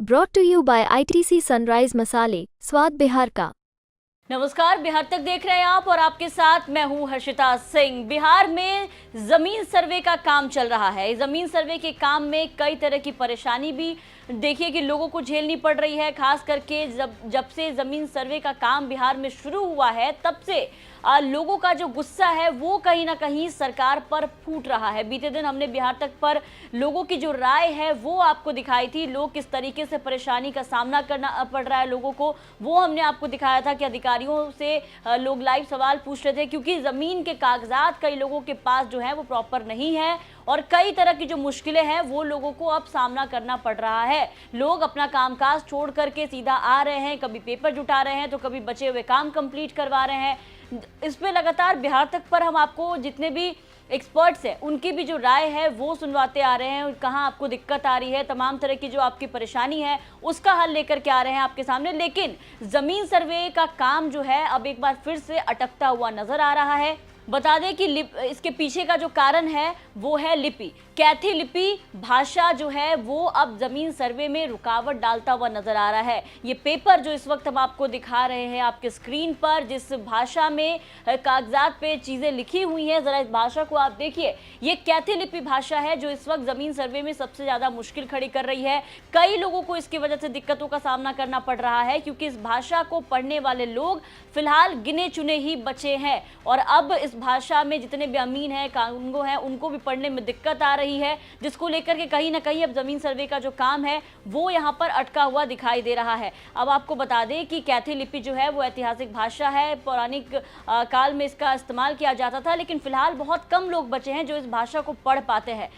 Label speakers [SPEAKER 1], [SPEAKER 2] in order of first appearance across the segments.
[SPEAKER 1] Brought to you by ITC Sunrise मसाले, स्वाद बिहार का।
[SPEAKER 2] नमस्कार, बिहार तक देख रहे हैं आप और आपके साथ मैं हूं हर्षिता सिंह। बिहार में जमीन सर्वे का काम चल रहा है। जमीन सर्वे के काम में कई तरह की परेशानी भी देखिए कि लोगों को झेलनी पड़ रही है। खास करके जब से जमीन सर्वे का काम बिहार में शुरू हुआ है तब से लोगों का जो गुस्सा है वो कहीं ना कहीं सरकार पर फूट रहा है। बीते दिन हमने बिहार तक पर लोगों की जो राय है वो आपको दिखाई थी। लोग किस तरीके से परेशानी का सामना करना पड़ रहा है लोगों को, वो हमने आपको दिखाया था कि अधिकारियों से लोग लाइव सवाल पूछ रहे थे, क्योंकि ज़मीन के कागजात कई लोगों के पास जो है वो प्रॉपर नहीं है और कई तरह की जो मुश्किलें हैं वो लोगों को अब सामना करना पड़ रहा है। लोग अपना कामकाज छोड़ करके सीधा आ रहे हैं, कभी पेपर जुटा रहे हैं तो कभी बचे हुए काम कंप्लीट करवा रहे हैं। इस पे लगातार बिहार तक पर हम आपको जितने भी एक्सपर्ट्स हैं उनकी भी जो राय है वो सुनवाते आ रहे हैं। कहाँ आपको दिक्कत आ रही है, तमाम तरह की जो आपकी परेशानी है उसका हल लेकर के आ रहे हैं आपके सामने। लेकिन ज़मीन सर्वे का काम जो है अब एक बार फिर से अटकता हुआ नजर आ रहा है। बता दें कि इसके पीछे का जो कारण है वो है लिपि। कैथी लिपि भाषा जो है वो अब जमीन सर्वे में रुकावट डालता हुआ नजर आ रहा है। ये पेपर जो इस वक्त हम आपको दिखा रहे हैं आपके स्क्रीन पर, जिस भाषा में कागजात पे चीजें लिखी हुई हैं, जरा इस भाषा को आप देखिए। ये कैथी लिपि भाषा है जो इस वक्त जमीन सर्वे में सबसे ज्यादा मुश्किल खड़ी कर रही है। कई लोगों को इसकी वजह से दिक्कतों का सामना करना पड़ रहा है, क्योंकि इस भाषा को पढ़ने वाले लोग फिलहाल गिने चुने ही बचे हैं और अब इस भाषा में जितने भी अमीन हैं, कानूनगो हैं, उनको भी पढ़ने में दिक्कत आ रही है, जिसको लेकर के कहीं ना कहीं अब जमीन सर्वे का जो काम है वो यहाँ पर अटका हुआ दिखाई दे रहा है। अब आपको बता दें कि कैथी लिपि जो है वो ऐतिहासिक भाषा है। पौराणिक काल में इसका इस्तेमाल किया जाता था, लेकिन फिलहाल बहुत कम लोग बचे हैं जो इस भाषा को पढ़ पाते हैं।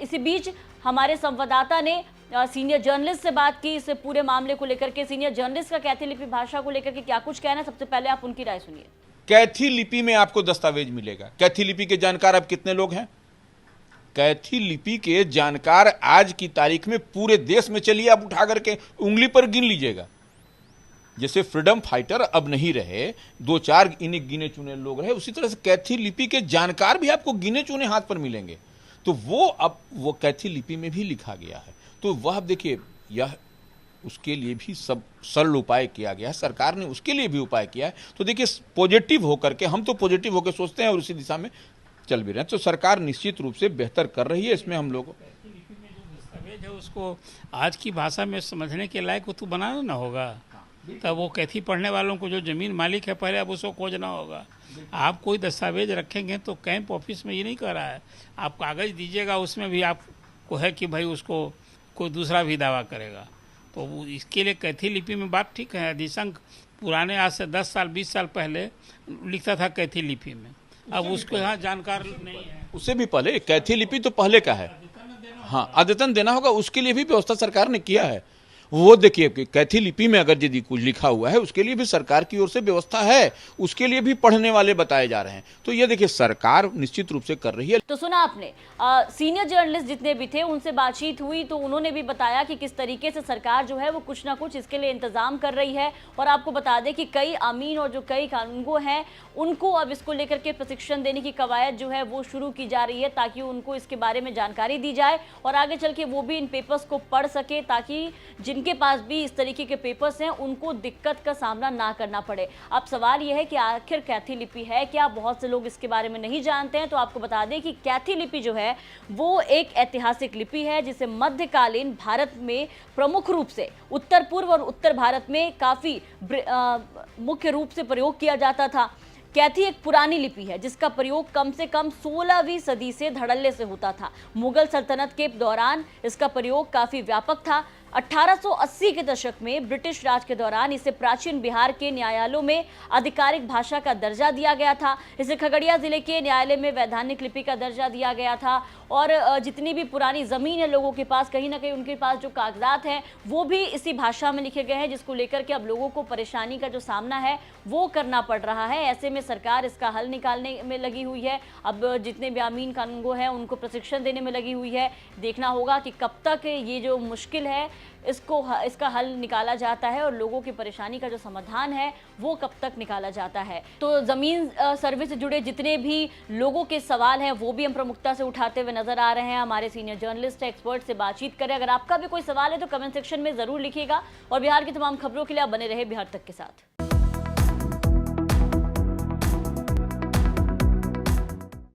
[SPEAKER 2] इसी बीच हमारे संवाददाता ने सीनियर जर्नलिस्ट से बात की इस पूरे मामले को लेकर के। सीनियर जर्नलिस्ट का कैथी लिपि भाषा को लेकर के क्या कुछ कहना है, सबसे पहले आप उनकी राय सुनिए।
[SPEAKER 3] कैथी लिपि में आपको दस्तावेज मिलेगा। कैथी लिपि के जानकार अब कितने लोग हैं? कैथी लिपि के जानकार आज की तारीख में पूरे देश में, चलिए आप उठा करके उंगली पर गिन लीजिएगा। जैसे फ्रीडम फाइटर अब नहीं रहे, दो चार इन्हीं गिने चुने लोग रहे, उसी तरह से कैथी लिपि के जानकार भी आपको गिने चुने हाथ पर मिलेंगे। तो वो अब वो कैथी लिपि में भी लिखा गया है। तो वह देखिए, यह उसके लिए भी सब सरल उपाय किया गया है, सरकार ने उसके लिए भी उपाय किया है। तो देखिए, पॉजिटिव होकर के, हम तो पॉजिटिव होकर सोचते हैं और उसी दिशा में चल भी रहे हैं। तो सरकार निश्चित रूप से बेहतर कर रही है। इसमें हम लोग
[SPEAKER 4] दस्तावेज है उसको आज की भाषा में समझने के लायक तो बनाना ना होगा। तब वो कैथी पढ़ने वालों को, जो जमीन मालिक है, पहले अब उसको खोजना होगा। आप कोई दस्तावेज रखेंगे तो कैंप ऑफिस में ये नहीं कर रहा है, आप कागज दीजिएगा, उसमें भी आपको है कि भाई उसको कोई दूसरा भी दावा करेगा। तो इसके लिए कैथी लिपि में बात ठीक है। अधिसंख्य पुराने, आज से 10 साल 20 साल पहले लिखता था कैथी लिपि में, अब उसको यहाँ जानकार नहीं है।
[SPEAKER 3] उससे भी पहले कैथी लिपि तो पहले का है। हाँ, अद्यतन देना होगा, उसके लिए भी व्यवस्था सरकार ने किया है। वो देखिए कि कैथी लिपि में अगर यदि कुछ लिखा हुआ है उसके लिए भी सरकार की ओर से व्यवस्था है, उसके लिए भी पढ़ने वाले बताए जा रहे हैं। तो ये देखिए, सरकार निश्चित रूप से कर रही है।
[SPEAKER 2] तो सुना आपने, सीनियर जर्नलिस्ट जितने भी थे उनसे बातचीत हुई तो उन्होंने भी बताया कि किस तरीके से सरकार जो है वो कुछ ना कुछ इसके लिए इंतजाम कर रही है। और आपको बता दें कि कई अमीन और जो कई कानूनगो हैं उनको अब इसको लेकर के प्रशिक्षण देने की कवायद जो है वो शुरू की जा रही है, ताकि उनको इसके बारे में जानकारी दी जाए और आगे चल के वो भी इन पेपर्स को पढ़ सके, ताकि जिनके पास भी इस तरीके के पेपर्स हैं उनको दिक्कत का सामना ना करना पड़े। अब सवाल यह है कि आखिर कैथी लिपि है क्या? बहुत से लोग इसके बारे में नहीं जानते हैं। तो आपको बता दें कि कैथी लिपि जो है वो एक ऐतिहासिक लिपि है जिसे मध्यकालीन भारत में प्रमुख रूप से उत्तर पूर्व और उत्तर भारत में काफी मुख्य रूप से प्रयोग किया जाता था। कैथी एक पुरानी लिपि है जिसका प्रयोग कम से कम 16वीं सदी से धड़ल्ले से होता था। मुगल सल्तनत के दौरान इसका प्रयोग काफी व्यापक था। 1880 के दशक में ब्रिटिश राज के दौरान इसे प्राचीन बिहार के न्यायालयों में आधिकारिक भाषा का दर्जा दिया गया था। इसे खगड़िया जिले के न्यायालय में वैधानिक लिपि का दर्जा दिया गया था। और जितनी भी पुरानी ज़मीन है लोगों के पास, कहीं ना कहीं उनके पास जो कागजात हैं वो भी इसी भाषा में लिखे गए हैं, जिसको लेकर के अब लोगों को परेशानी का जो सामना है वो करना पड़ रहा है। ऐसे में सरकार इसका हल निकालने में लगी हुई है। अब जितने भी अमीन कानूनगो हैं उनको प्रशिक्षण देने में लगी हुई है। देखना होगा कि कब तक ये जो मुश्किल है इसका हल निकाला जाता है और लोगों की परेशानी का जो समाधान है वो कब तक निकाला जाता है। तो ज़मीन सर्वे से जुड़े जितने भी लोगों के सवाल हैं वो भी हम प्रमुखता से उठाते हुए नजर आ रहे हैं। हमारे सीनियर जर्नलिस्ट एक्सपर्ट से बातचीत करें। अगर आपका भी कोई सवाल है तो कमेंट सेक्शन में ज़रूर लिखिएगा और बिहार की तमाम खबरों के लिए आप बने रहे बिहार तक के साथ।